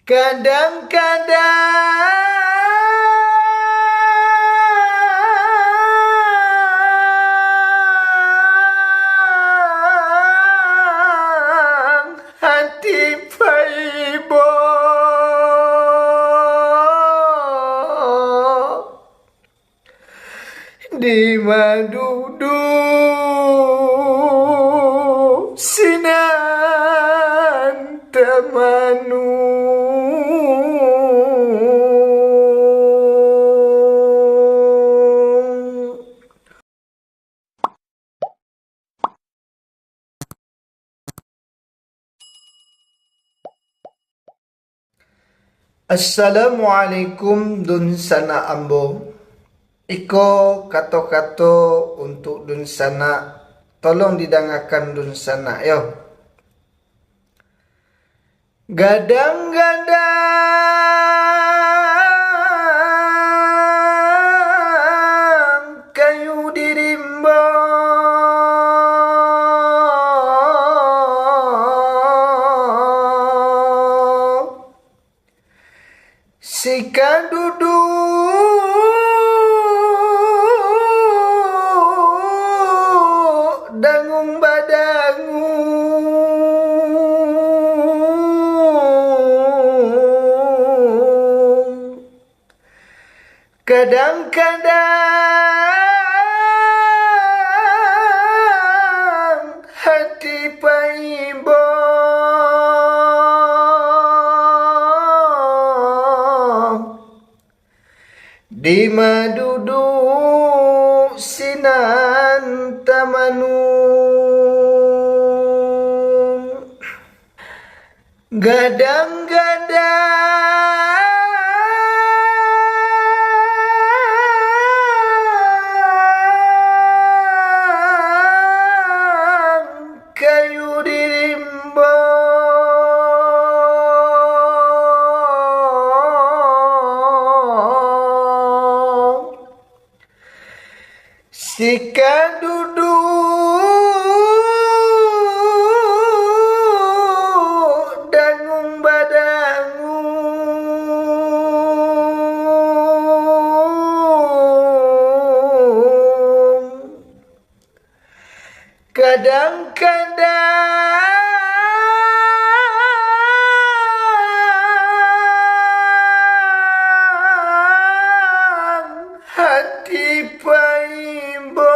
Kadang-kadang hati paibo di madudu sinan temanu. Assalamualaikum dun sana ambo. Iko kato-kato untuk dun sana. Tolong didengarkan dun sana. Yo. Gadang-gadang kayu dirimba sika duduk dangung badangu kadang-kadang hati paibo di madudu sinan tamanu. Gadang-gadang kayu dirimba sika duduk dangung badangu kadang-kadang hati paibo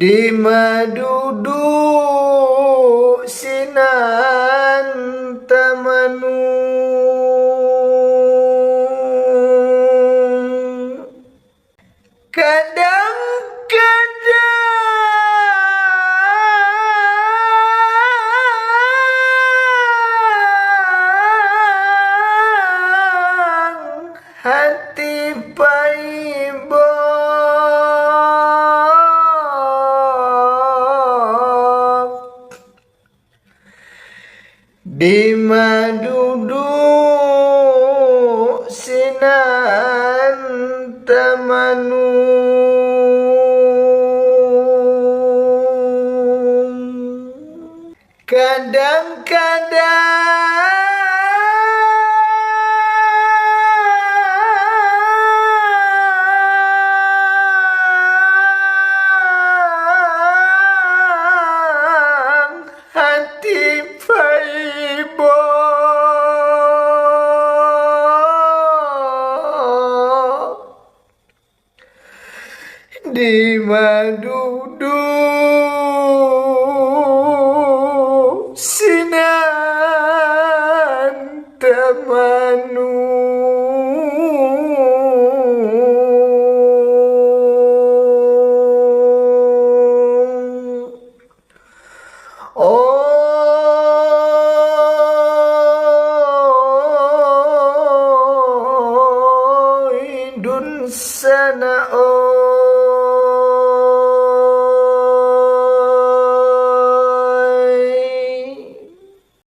di madudu sinan tamanu. Kadang-kadang hati paibo di madudu sinan tamanu. Kadang-kadang hati paibo di madudu sinan tamanu. Oh, dun sana